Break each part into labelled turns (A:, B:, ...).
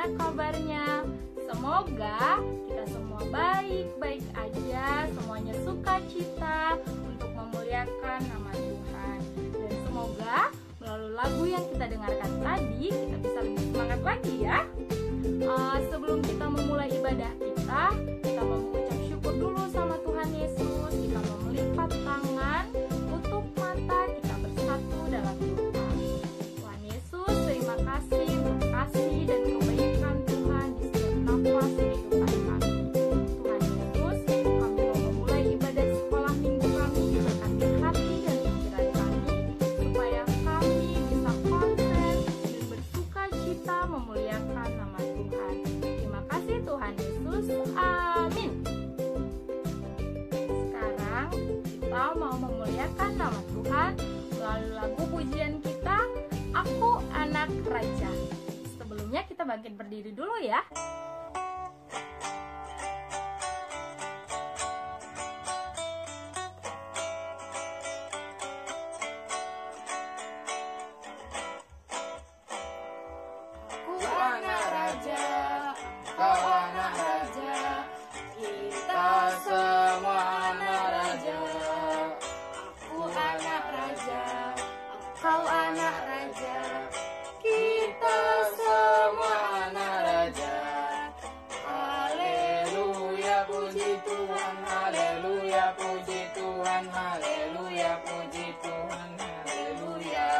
A: bagaimana kabarnya? Semoga kita semua baik-baik aja, semuanya sukacita untuk memuliakan nama Tuhan. Dan semoga melalui lagu yang kita dengarkan tadi, kita bisa lebih semangat lagi ya. Sebelum kita memulai ibadah kita mau mengucap syukur dulu sama Tuhan Yesus. Kita mau melipat tangan, tutup mata, kita bersatu dalam doa. Tuhan Yesus, terima kasih untuk kasih dan kebaikan Tuhan di setiap nafas kehidupan kami. Tuhan Yesus, kami mau memulai ibadah sekolah minggu kami, berkati hati dan pikiran kami, supaya kami bisa konsen dan bersuka cita memuliakan nama Tuhan. Terima kasih Tuhan Yesus, amin. Sekarang kita mau memuliakan nama Tuhan melalui lagu pujian kita, Aku Anak Raja. Sebelumnya kita bangkit berdiri dulu ya. Aku anak raja, kau anak raja, kita semua anak raja. Aku anak raja, kau anak raja, kita semua anak raja. Haleluya puji Tuhan, haleluya puji Tuhan, haleluya puji Tuhan, haleluya.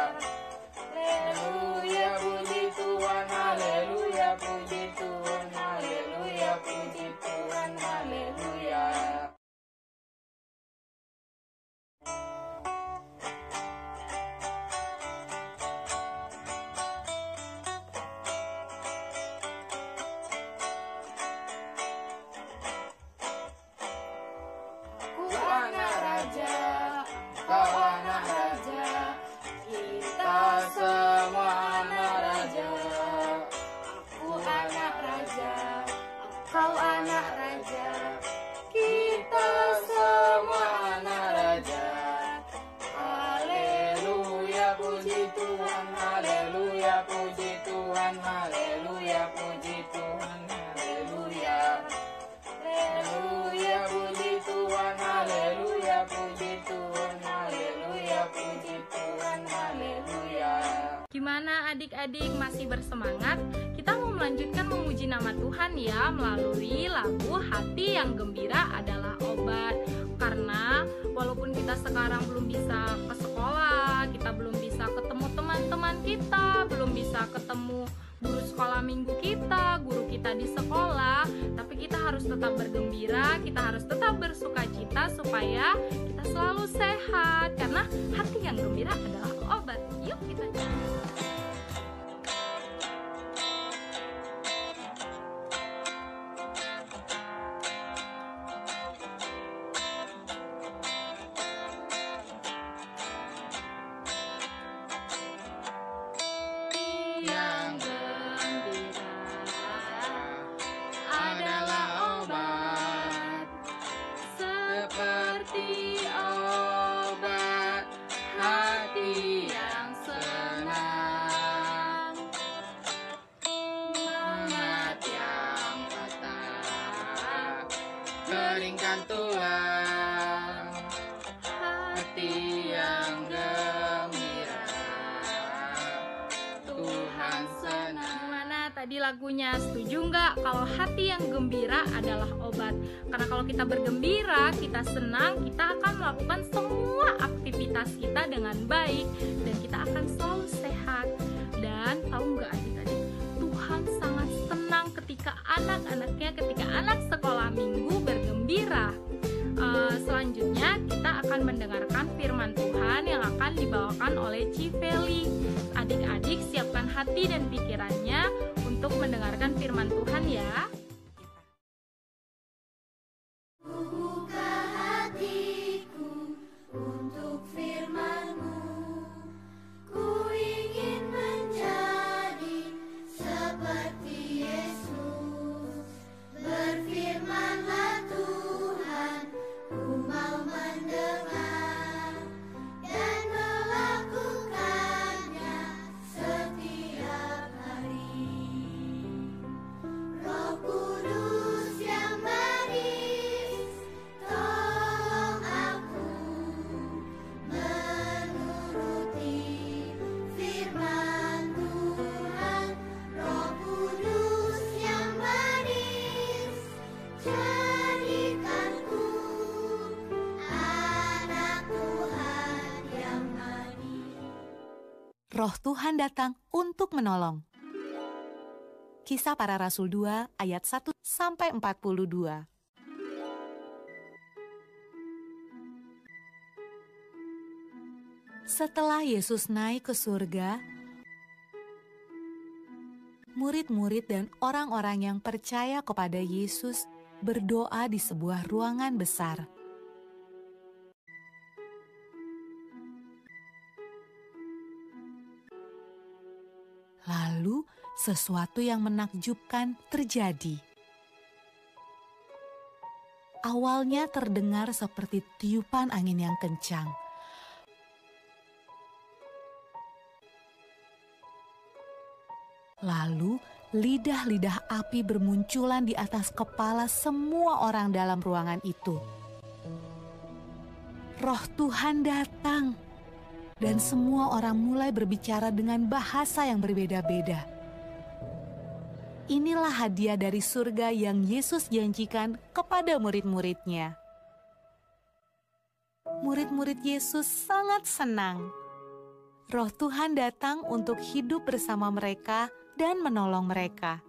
A: Haleluya puji Tuhan, haleluya puji Tuhan, haleluya puji Tuhan, haleluya. Aku anak raja, kau anak raja, kita semua anak raja. Aku anak raja, kau anak raja, kita semua anak raja. Haleluya puji Tuhan, haleluya puji Tuhan, haleluya puji Tuhan, haleluya. Haleluya puji Tuhan, haleluya puji Tuhan, haleluya puji Tuhan, haleluya. Gimana adik-adik, masih bersemangat? Kita mau melanjutkan memuji nama Tuhan ya melalui lagu Hati yang Gembira Adalah Obat. Karena walaupun kita sekarang belum bisa ke sekolah, kita belum bisa ketemu teman-teman kita, belum bisa ketemu guru sekolah minggu kita, guru kita di sekolah, tapi kita harus tetap bergembira, kita harus tetap bersuka cita supaya kita selalu sehat, karena hati yang gembira adalah obat. Yuk kita nyanyi. Yang gembira adalah obat, seperti obat hati yang senang, semangat yang patah, keringkan tulang, hati yang gembira, Tuhan senang. Gimana tadi lagunya? Setuju nggak kalau hati yang gembira adalah obat? Karena kalau kita bergembira, kita senang, kita akan melakukan semua aktivitas kita dengan baik dan kita akan selalu sehat. Dan tahu nggak adik-adik, Tuhan sangat senang ketika anak-anaknya, ketika anak sekolah minggu bergembira. Selanjutnya kita akan mendengarkan firman Tuhan yang akan dibawakan oleh Civeli. Adik-adik siapkan hati dan pikirannya untuk mendengarkan firman Tuhan ya.
B: Buka hatiku untuk firman-Mu, ku ingin menjadi seperti Yesus. Berfirmanlah Tuhan, ku mau mendengar dan melakukannya setiap hari.
C: Roh Tuhan datang untuk menolong. Kisah Para Rasul 2 ayat 1-42. Setelah Yesus naik ke surga, murid-murid dan orang-orang yang percaya kepada Yesus berdoa di sebuah ruangan besar. Lalu sesuatu yang menakjubkan terjadi. Awalnya terdengar seperti tiupan angin yang kencang. Lalu lidah-lidah api bermunculan di atas kepala semua orang dalam ruangan itu. Roh Tuhan datang. Dan semua orang mulai berbicara dengan bahasa yang berbeda-beda. Inilah hadiah dari surga yang Yesus janjikan kepada murid-muridnya. Murid-murid Yesus sangat senang. Roh Tuhan datang untuk hidup bersama mereka dan menolong mereka.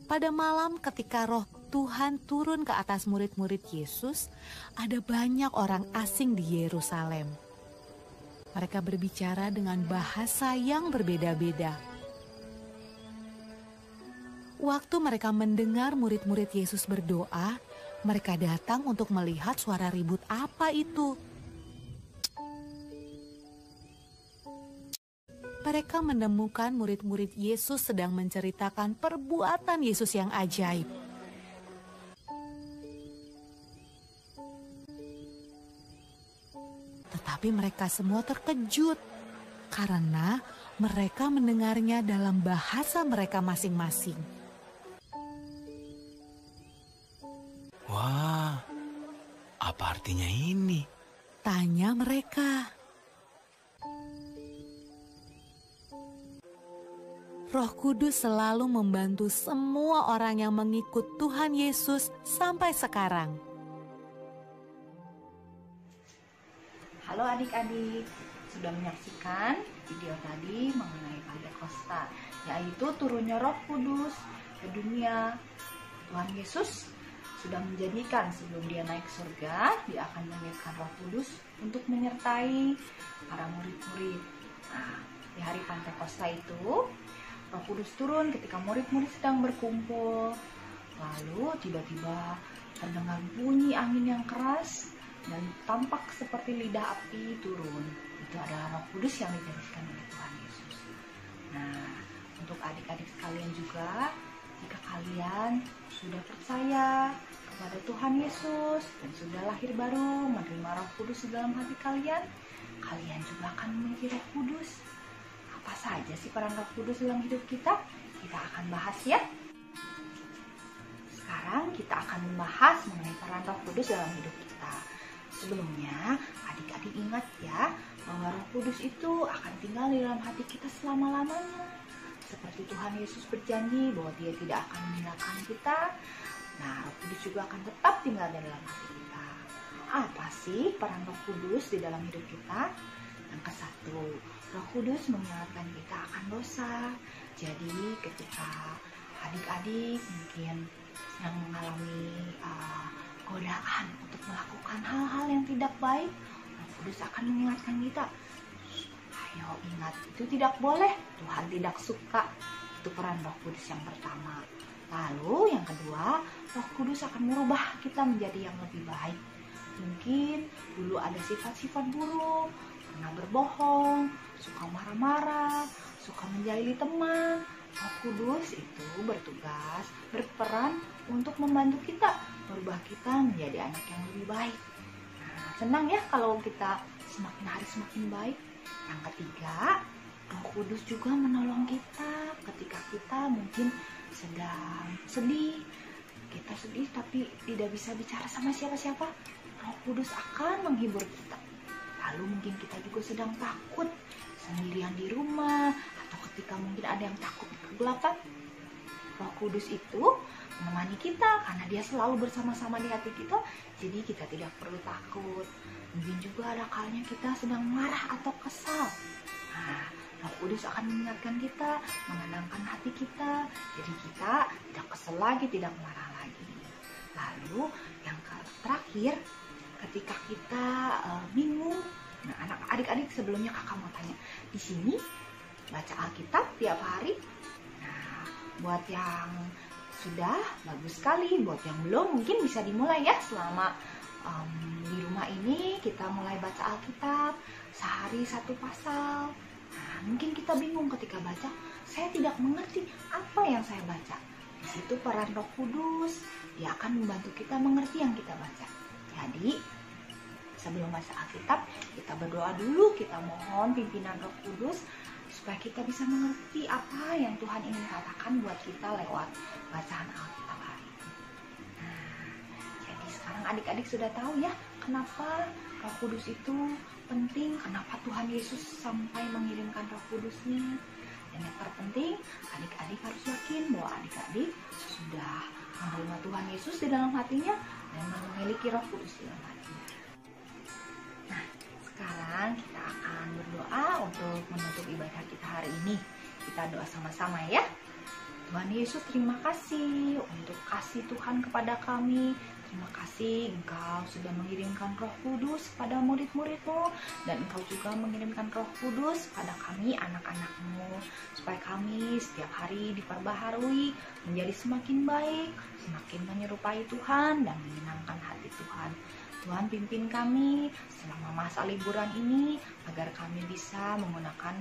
C: Pada malam ketika Roh Tuhan turun ke atas murid-murid Yesus, ada banyak orang asing di Yerusalem. Mereka berbicara dengan bahasa yang berbeda-beda. Waktu mereka mendengar murid-murid Yesus berdoa, mereka datang untuk melihat suara ribut apa itu. Mereka menemukan murid-murid Yesus sedang menceritakan perbuatan Yesus yang ajaib. Tetapi mereka semua terkejut karena mereka mendengarnya dalam bahasa mereka masing-masing.
D: Wah, apa artinya ini?
C: Tanya mereka. Roh Kudus selalu membantu semua orang yang mengikut Tuhan Yesus sampai sekarang.
E: Halo adik-adik, sudah menyaksikan video tadi mengenai Pentakosta, yaitu turunnya Roh Kudus ke dunia. Tuhan Yesus sudah menjanjikan sebelum dia naik surga, dia akan mengirimkan Roh Kudus untuk menyertai para murid-murid. Nah, di hari Pentakosta itu, Roh Kudus turun ketika murid-murid sedang berkumpul. Lalu tiba-tiba terdengar bunyi angin yang keras dan tampak seperti lidah api turun. Itu adalah Roh Kudus yang dijanjikan oleh Tuhan Yesus. Nah, untuk adik-adik sekalian juga, jika kalian sudah percaya kepada Tuhan Yesus dan sudah lahir baru, menerima Roh Kudus di dalam hati kalian, kalian juga akan memiliki Roh Kudus. Apa saja sih peran Roh Kudus dalam hidup kita? Kita akan bahas ya. Sekarang kita akan membahas mengenai peran Roh Kudus dalam hidup kita. Sebelumnya, adik-adik ingat ya, bahwa Roh Kudus itu akan tinggal di dalam hati kita selama-lamanya. Seperti Tuhan Yesus berjanji bahwa dia tidak akan meninggalkan kita. Nah, Roh Kudus juga akan tetap tinggal di dalam hati kita. Apa sih peran Roh Kudus di dalam hidup kita? Yang ke-1, Roh Kudus mengingatkan kita akan dosa. Jadi ketika adik-adik mungkin yang mengalami godaan untuk melakukan hal-hal yang tidak baik, Roh Kudus akan mengingatkan kita, ayo ingat, itu tidak boleh, Tuhan tidak suka. Itu peran Roh Kudus yang pertama. Lalu yang kedua, Roh Kudus akan merubah kita menjadi yang lebih baik. Mungkin dulu ada sifat-sifat buruk, pernah berbohong, suka marah-marah, suka menjahili teman. Roh Kudus itu berperan untuk membantu kita, merubah kita menjadi anak yang lebih baik. Nah, senang ya kalau kita semakin hari semakin baik. Yang ketiga, Roh Kudus juga menolong kita ketika kita mungkin sedang sedih. Kita sedih tapi tidak bisa bicara sama siapa-siapa. Roh Kudus akan menghibur kita. Lalu mungkin kita juga sedang takut sendirian di rumah, atau ketika mungkin ada yang takut di kegelapan. Roh Kudus itu menemani kita karena dia selalu bersama-sama di hati kita, jadi kita tidak perlu takut. Mungkin juga ada kalanya kita sedang marah atau kesal. Nah, Roh Kudus akan mengingatkan kita, menenangkan hati kita, jadi kita tidak kesal lagi, tidak marah lagi. Lalu yang terakhir, ketika kita bingung, nah adik-adik sebelumnya kakak mau tanya, di sini baca Alkitab tiap hari. Nah, buat yang sudah bagus sekali, buat yang belum mungkin bisa dimulai ya selama di rumah ini kita mulai baca Alkitab sehari 1 pasal. Nah, mungkin kita bingung ketika baca, saya tidak mengerti apa yang saya baca. Di situ peran Roh Kudus, dia akan membantu kita mengerti yang kita baca. Jadi sebelum baca Alkitab, kita berdoa dulu, kita mohon pimpinan Roh Kudus supaya kita bisa mengerti apa yang Tuhan ingin katakan buat kita lewat bacaan Alkitab hari ini. Nah, jadi sekarang adik-adik sudah tahu ya kenapa Roh Kudus itu penting, kenapa Tuhan Yesus sampai mengirimkan Roh Kudusnya. Dan yang terpenting, adik-adik harus yakin bahwa adik-adik sudah menerima Tuhan Yesus di dalam hatinya dan memiliki Roh Kudus di dalam hatinya. Nah, sekarang kita akan berdoa untuk menutup ibadah kita hari ini. Kita doa sama-sama ya. Tuhan Yesus, terima kasih untuk kasih Tuhan kepada kami. Terima kasih Engkau sudah mengirimkan Roh Kudus kepada murid-murid-Mu, dan Engkau juga mengirimkan Roh Kudus pada kami anak-anak-Mu, supaya kami setiap hari diperbaharui menjadi semakin baik, semakin menyerupai Tuhan dan menyenangkan hati Tuhan. Tuhan pimpin kami selama masa liburan ini agar kami bisa menggunakan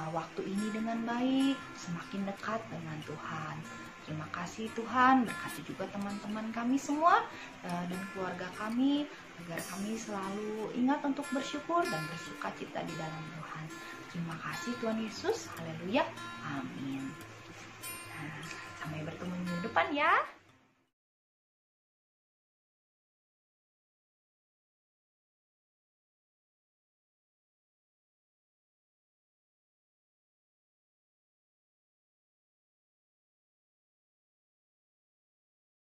E: waktu ini dengan baik, semakin dekat dengan Tuhan. Terima kasih Tuhan, berkati juga teman-teman kami semua dan keluarga kami, agar kami selalu ingat untuk bersyukur dan bersuka cita di dalam Tuhan. Terima kasih Tuhan Yesus, haleluya, amin. Nah, sampai bertemu minggu depan ya.